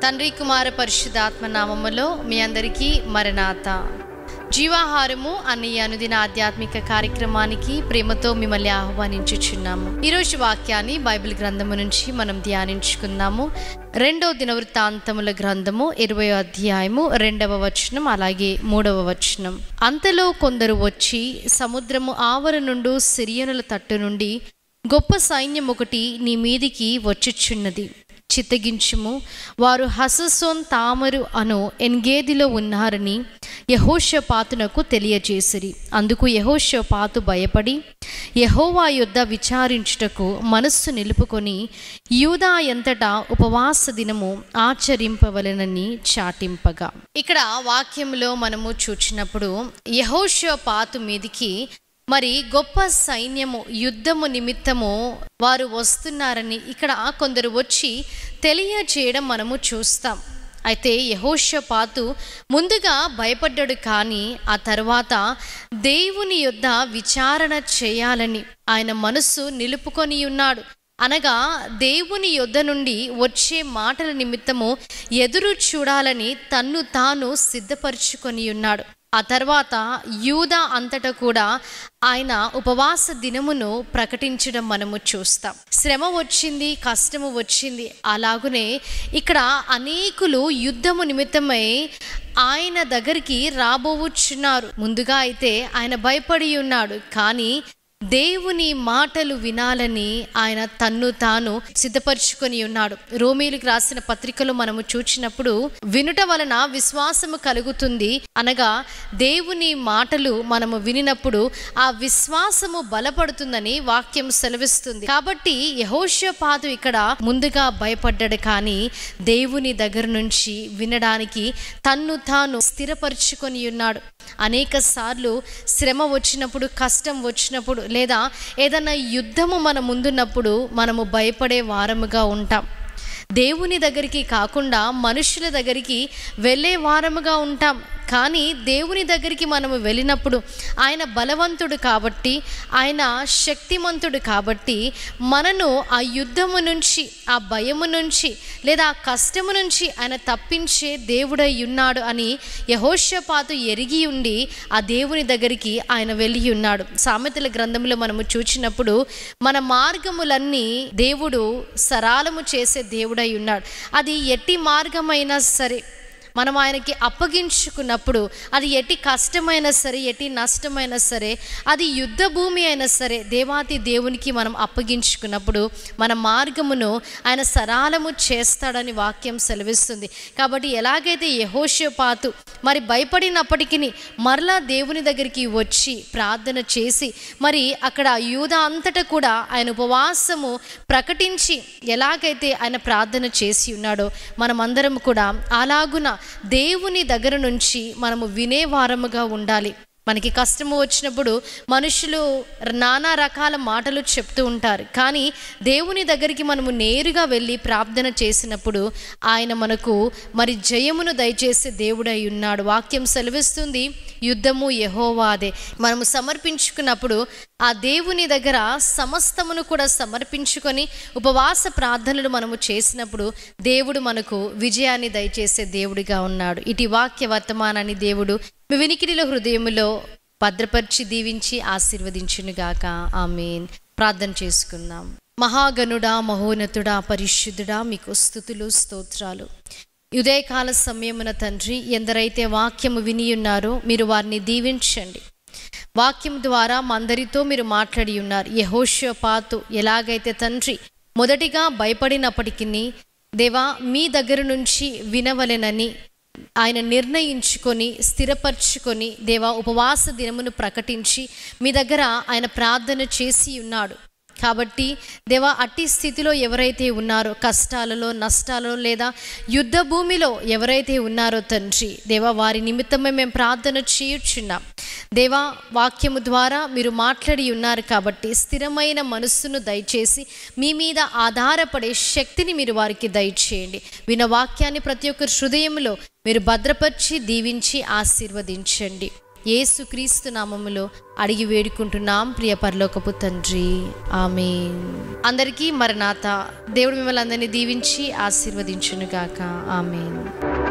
తండ్రి కుమార పరిశుద్ధాత్మ నామములో మీ అందరికీ మరణాత. జీవాహారము అనే అనుదిన ఆధ్యాత్మిక కార్యక్రమానికి ప్రేమతో మిమ్మల్ని ఆహ్వానించుచున్నాము. ఈరోజు వాక్యాన్ని బైబిల్ గ్రంథము నుంచి మనం ధ్యానించుకుందాము. 2వ దినవృత్తాంతముల గ్రంథము 20వ అధ్యాయము 2వ వచనం అలాగే 3వ వచనం. అంతలో కొందరు వచ్చి సముద్రము ఆవర నుండి సిరియనుల తట్టు నుండి గొప్ప సైన్యం ఒకటి నీ మీదికి వచ్చుచున్నది, చిత్తగించుము, వారు హససోన్ తామరు అను ఎన్గేదిలో ఉన్నారని యెహోషాపాతునకు తెలియజేసిరి. అందుకు యెహోషాపాతు భయపడి యెహోవా యొద్ద విచారించుటకు మనస్సు నిలుపుకొని యూదా ఎంతటా ఉపవాస దినము ఆచరింపవలెనని చాటింపగా. ఇక్కడ వాక్యంలో మనము చూచినప్పుడు యెహోషాపాతు మీదికి మరి గొప్ప సైన్యము యుద్ధము నిమిత్తము వారు వస్తున్నారని ఇక్కడ కొందరు వచ్చి తెలియజేయడం మనము చూస్తాం. అయితే యెహోషాపాతు ముందుగా భయపడ్డాడు, కానీ ఆ తర్వాత దేవుని యొద్ద విచారణ చేయాలని ఆయన మనస్సు నిలుపుకొని ఉన్నాడు. అనగా దేవుని యొద్ద నుండి వచ్చే మాటల నిమిత్తము ఎదురు చూడాలని తన్ను తాను సిద్ధపరచుకొని ఉన్నాడు. ఆ తర్వాత యూదా అంతటా కూడా ఆయన ఉపవాస దినమును ప్రకటించడం మనము చూస్తాం. శ్రమ వచ్చింది, కష్టము వచ్చింది. అలాగునే ఇక్కడ అనేకులు యుద్ధము నిమిత్తమై ఆయన దగ్గరికి రాబోవుచున్నారు. ముందుగా అయితే ఆయన భయపడి ఉన్నాడు, కానీ దేవుని మాటలు వినాలని ఆయన తన్ను తాను సిద్ధపరచుకొని ఉన్నాడు. రోమీయులకు రాసిన పత్రికలో మనము చూచినప్పుడు వినుట వలన విశ్వాసము కలుగుతుంది అనగా దేవుని మాటలు మనము వినినప్పుడు ఆ విశ్వాసము బలపడుతుందని వాక్యం సెలవిస్తుంది. కాబట్టి యెహోషాపాతు ఇక్కడ ముందుగా భయపడ్డాడు, కానీ దేవుని దగ్గర నుంచి వినడానికి తన్ను తాను స్థిరపరచుకొని ఉన్నాడు. అనేక సార్లు శ్రమ వచ్చినప్పుడు, కష్టం వచ్చినప్పుడు, లేదా ఏదైనా యుద్ధము మన ముందున్నప్పుడు మనము భయపడే వారముగా ఉంటాం. దేవుని దగ్గరికి కాకుండా మనుషుల దగ్గరికి వెళ్ళే వారముగా ఉంటాం. కానీ దేవుని దగ్గరికి మనము వెళ్ళినప్పుడు ఆయన బలవంతుడు కాబట్టి, ఆయన శక్తిమంతుడు కాబట్టి మనను ఆ యుద్ధము నుంచి, ఆ భయము నుంచి, లేదా ఆ కష్టము నుంచి ఆయన తప్పించే దేవుడై ఉన్నాడు అని యెహోషాపాతు ఎరిగి ఉండి ఆ దేవుని దగ్గరికి ఆయన వెళ్ళి ఉన్నాడు. సామెతల గ్రంథంలో మనము చూచినప్పుడు మన మార్గములన్నీ దేవుడు సరళము చేసే దేవుడై ఉన్నాడు. అది ఎట్టి మార్గమైనా సరే మనం ఆయనకి అప్పగించుకున్నప్పుడు, అది ఎట్టి కష్టమైనా సరే, ఎట్టి నష్టమైనా సరే, అది యుద్ధ భూమి అయినా సరే, దేవాతి దేవునికి మనం అప్పగించుకున్నప్పుడు మన మార్గమును ఆయన సరళము చేస్తాడని వాక్యం సెలవిస్తుంది. కాబట్టి ఎలాగైతే యెహోషాపాతు మరి భయపడినప్పటికీ మరలా దేవుని దగ్గరికి వచ్చి ప్రార్థన చేసి మరి అక్కడ యూదా అంతటా కూడా ఆయన ఉపవాసము ప్రకటించి ఎలాగైతే ఆయన ప్రార్థన చేసి ఉన్నాడో మనమందరం కూడా అలాగున దేవుని దగ్గర నుంచి మనము వినే వారముగా ఉండాలి. మనకి కష్టము వచ్చినప్పుడు మనుషులు నానా రకాల మాటలు చెప్తూ ఉంటారు, కానీ దేవుని దగ్గరికి మనము నేరుగా వెళ్ళి ప్రార్థన చేసినప్పుడు ఆయన మనకు మరి జయమును దయచేసే దేవుడై ఉన్నాడు. వాక్యం సెలవిస్తుంది, యుద్ధము యెహోవాదే. మనము సమర్పించుకున్నప్పుడు ఆ దేవుని దగ్గర సమస్తమును కూడా సమర్పించుకొని ఉపవాస ప్రార్థనలు మనము చేసినప్పుడు దేవుడు మనకు విజయాన్ని దయచేసే దేవుడిగా ఉన్నాడు. ఇటు వాక్య వర్తమానాన్ని దేవుడు మీ వినికిడిలో హృదయములో భద్రపరిచి దీవించి ఆశీర్వదించునుగాక. ఆమేన్. ప్రార్థన చేసుకుందాం. మహాగణుడా, మహోన్నతుడా, పరిశుద్ధుడా, మీకు స్తుతులు స్తోత్రాలు. ఉదయకాల సమయమున తండ్రి, ఎందరైతే వాక్యము విని ఉన్నారో మీరు వారిని దీవించండి. వాక్యం ద్వారా మా అందరితో మీరు మాట్లాడి ఉన్నారు. యెహోషాపాతు ఎలాగైతే తండ్రి మొదటిగా భయపడినప్పటికీ దేవా మీ దగ్గర నుంచి వినవలెనని ఆయన నిర్ణయించుకొని స్థిరపరచుకొని దేవా ఉపవాస దినమును ప్రకటించి మీ దగ్గర ఆయన ప్రార్థన చేసి ఉన్నాడు. కాబట్టి దేవా అట్టి స్థితిలో ఎవరైతే ఉన్నారో, కష్టాలలో, నష్టాలలో, లేదా యుద్ధ భూమిలో ఎవరైతే ఉన్నారో తండ్రి దేవా వారి నిమిత్తమే మేము ప్రార్థన చేయుచున్నాం. దేవా వాక్యము ద్వారా మీరు మాట్లాడి ఉన్నారు కాబట్టి స్థిరమైన మనస్సును దయచేసి మీ మీద ఆధారపడే శక్తిని మీరు వారికి దయచేయండి. విన్న వాక్యాన్ని ప్రతి ఒక్కరి హృదయంలో మీరు భద్రపరిచి దీవించి ఆశీర్వదించండి. యేసుక్రీస్తు నామములో అడిగి వేడుకుంటున్నాం ప్రియ పరలోకపు తండ్రి, ఆమేన్. అందరికీ మరణాత. దేవుడు మిమ్మల్ని అందరినీ దీవించి ఆశీర్వదించునుగాక. ఆమేన్.